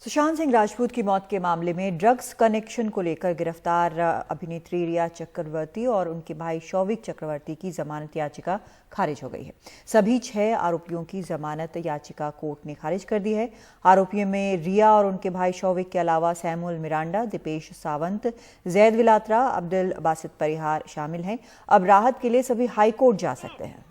सुशांत सिंह राजपूत की मौत के मामले में ड्रग्स कनेक्शन को लेकर गिरफ्तार अभिनेत्री रिया चक्रवर्ती और उनके भाई शौविक चक्रवर्ती की जमानत याचिका खारिज हो गई है। सभी 6 आरोपियों की जमानत याचिका कोर्ट ने खारिज कर दी है। आरोपियों में रिया और उनके भाई शौविक के अलावा सैमुअल मिरांडा, दीपेश सावंत, जैद विलात्रा, अब्दुल बासित परिहार शामिल हैं। अब राहत के लिए सभी हाईकोर्ट जा सकते हैं।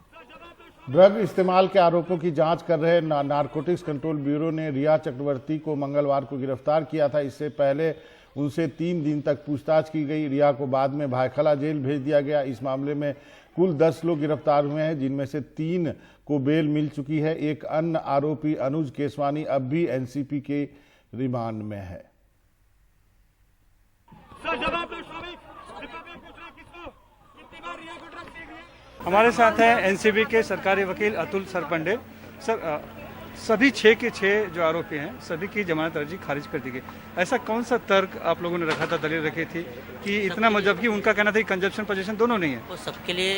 ड्रग इस्तेमाल के आरोपों की जांच कर रहे नारकोटिक्स कंट्रोल ब्यूरो ने रिया चक्रवर्ती को मंगलवार को गिरफ्तार किया था। इससे पहले उनसे 3 दिन तक पूछताछ की गई। रिया को बाद में भायखला जेल भेज दिया गया। इस मामले में कुल 10 लोग गिरफ्तार हुए हैं, जिनमें से 3 को बेल मिल चुकी है। एक अन्य आरोपी अनुज केसवानी अब भी एनसीपी के रिमांड में है। हमारे साथ हैं एनसीबी के सरकारी वकील अतुल सरपंडे। सर, सभी 6 के 6 जो आरोपी हैं, सभी की जमानत अर्जी खारिज कर दी गई। ऐसा कौन सा तर्क आप लोगों ने रखा था, दलील रखी थी कि इतना, जबकि उनका कहना था कि कंजप्शन पोजीशन दोनों नहीं है? वो सबके लिए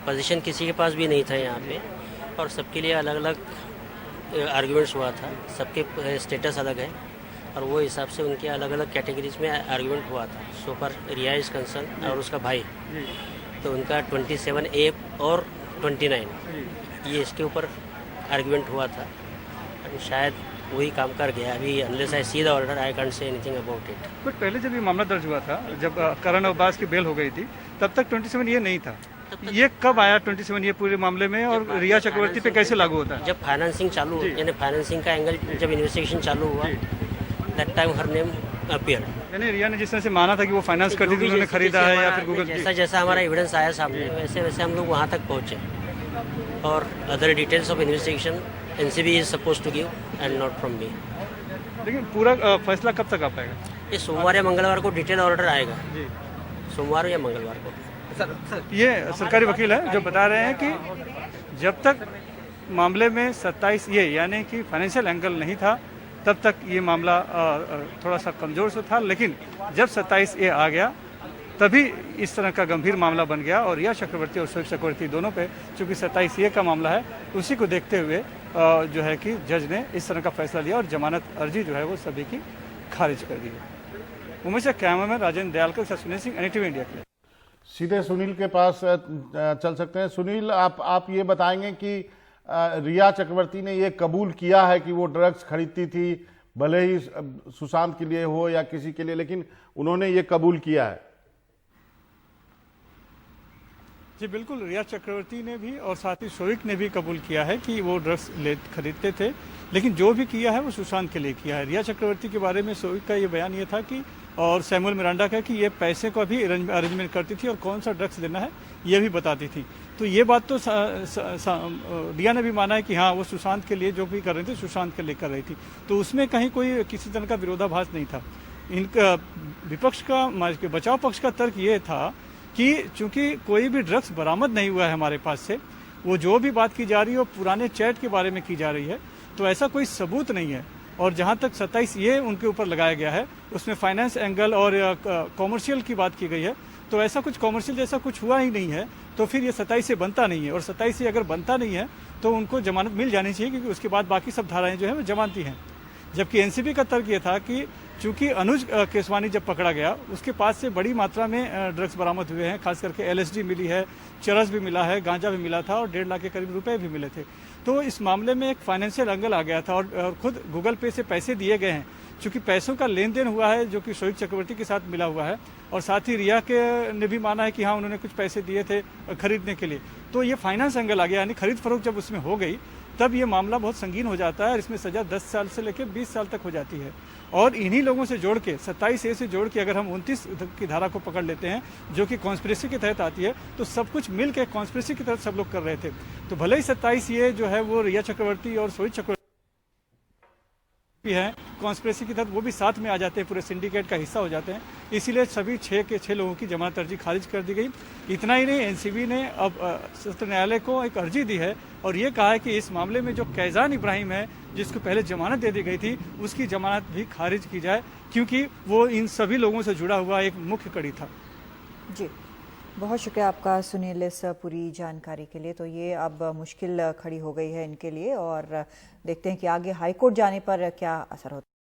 पोजीशन किसी के पास भी नहीं था यहाँ पे, और सबके लिए अलग अलग आर्ग्यूमेंट्स हुआ था। सबके स्टेटस अलग है और वो हिसाब से उनके अलग अलग कैटेगरीज में आर्ग्यूमेंट हुआ था। सो पर रिया इज कंसर्न और उसका भाई, तो उनका 27A और 29 ये इसके ऊपर आर्गुमेंट हुआ था। शायद वही काम कर गया। अभी unless I see the order I can't say anything about it. But पहले जब ये मामला दर्ज हुआ था, जब करण अब्बास की बेल हो गई थी, तब तक 27A नहीं था। ये कब आया 27A पूरे मामले में, और रिया चक्रवर्ती पे कैसे लागू होता है? जब फाइनेंसिंग चालू, यानी फाइनेंसिंग का एंगल जब इन्वेस्टिगेशन चालू हुआ, that time her name appear. यानी रिया ने जिस तरह से माना था कि वो फाइनेंस करती थी, उन्होंने खरीदा है या फिर गूगल जैसा जैसा हमारा एविडेंस आया सामने, वैसे वैसे हम लोग वहाँ तक पहुँचे। और other details of investigation NCB is suppose to give and not from me. लेकिन पूरा फैसला कब तक आ पाएगा? ये सोमवार या मंगलवार को डिटेल ऑर्डर आएगा जी। सोमवार या मंगलवार को। ये सरकारी वकील है जो बता रहे हैं कि जब तक मामले में 27A यानी कि फाइनेंशियल एंगल नहीं था, तब तक ये मामला थोड़ा सा कमज़ोर से था। लेकिन जब 27A आ गया, तभी इस तरह का गंभीर मामला बन गया। और रिया चक्रवर्ती और शौविक चक्रवर्ती दोनों पे चूँकि 27A का मामला है, उसी को देखते हुए जो है कि जज ने इस तरह का फैसला लिया और जमानत अर्जी जो है वो सभी की खारिज कर दी है। उमेश कैमरामैन राजेंद्र दयाल के साथ सुनील सिंह, NDTV इंडिया के लिए। सीधे सुनील के पास चल सकते हैं। सुनील, आप ये बताएंगे कि रिया चक्रवर्ती ने ये कबूल किया है कि वो ड्रग्स खरीदती थी, भले ही सुशांत के लिए हो या किसी के लिए, लेकिन उन्होंने ये कबूल किया है? जी बिल्कुल, रिया चक्रवर्ती ने भी और साथ ही शौविक ने भी कबूल किया है कि वो ड्रग्स खरीदते थे, लेकिन जो भी किया है वो सुशांत के लिए किया है। रिया चक्रवर्ती के बारे में शौविक का ये बयान ये था कि, और सैमुअल मिरांडा का, कि ये पैसे को भी अरेंजमेंट करती थी और कौन सा ड्रग्स लेना है ये भी बताती थी। तो ये बात तो रिया ने भी माना है कि हाँ, वो सुशांत के लिए जो भी कर रही थी, सुशांत के लिए कर रही थी। तो उसमें कहीं कोई किसी तरह का विरोधाभास नहीं था। इनका विपक्ष का, बचाव पक्ष का तर्क ये था कि चूंकि कोई भी ड्रग्स बरामद नहीं हुआ है हमारे पास से, वो जो भी बात की जा रही है वो पुराने चैट के बारे में की जा रही है, तो ऐसा कोई सबूत नहीं है। और जहां तक 27A उनके ऊपर लगाया गया है, उसमें फाइनेंस एंगल और कॉमर्शियल की बात की गई है, तो ऐसा कुछ कॉमर्शियल जैसा कुछ हुआ ही नहीं है। तो फिर ये 27A बनता नहीं है, और 27A अगर बनता नहीं है तो उनको जमानत मिल जानी चाहिए, क्योंकि उसके बाद बाकी सब धाराएं जो है वो जमानती हैं। जबकि एनसीबी का तर्क ये था कि चूंकि अनुज केसवानी जब पकड़ा गया, उसके पास से बड़ी मात्रा में ड्रग्स बरामद हुए हैं, खास करके LSD मिली है, चरस भी मिला है, गांजा भी मिला था और 1.5 लाख के करीब रुपए भी मिले थे। तो इस मामले में एक फाइनेंशियल एंगल आ गया था, और खुद गूगल पे से पैसे दिए गए हैं। चूंकि पैसों का लेन देन हुआ है जो कि शौविक चक्रवर्ती के साथ मिला हुआ है, और साथ ही रिया के ने भी माना है कि हाँ, उन्होंने कुछ पैसे दिए थे खरीदने के लिए। तो ये फाइनेंस एंगल आ गया, यानी खरीद फरोख्त जब उसमें हो गई, तब ये मामला बहुत संगीन हो जाता है और इसमें सजा 10 साल से लेकर 20 साल तक हो जाती है। और इन्हीं लोगों से जोड़ के, 27A से जोड़ के अगर हम 29 की धारा को पकड़ लेते हैं, जो कि कॉन्स्पिरेसी के तहत आती है, तो सब कुछ मिल के कॉन्स्पिरेसी की तहत सब लोग कर रहे थे। तो भले ही 27A जो है वो रिया चक्रवर्ती और शौविक चक्रवर्ती भी हैं, कॉन्स्पिरेसी के तहत वो भी साथ में आ जाते हैं, पूरे सिंडिकेट का हिस्सा हो जाते हैं। इसीलिए सभी 6 के 6 लोगों की जमानत अर्जी खारिज कर दी गई। इतना ही नहीं, एनसीबी ने अब सत्र न्यायालय को एक अर्जी दी है और ये कहा है कि इस मामले में जो कैजान इब्राहिम है, जिसको पहले जमानत दे दी गई थी, उसकी जमानत भी खारिज की जाए, क्योंकि वो इन सभी लोगों से जुड़ा हुआ एक मुख्य कड़ी था। जी, बहुत शुक्रिया आपका सुनील इस पूरी जानकारी के लिए। तो ये अब मुश्किल खड़ी हो गई है इनके लिए, और देखते हैं कि आगे हाईकोर्ट जाने पर क्या असर होता है।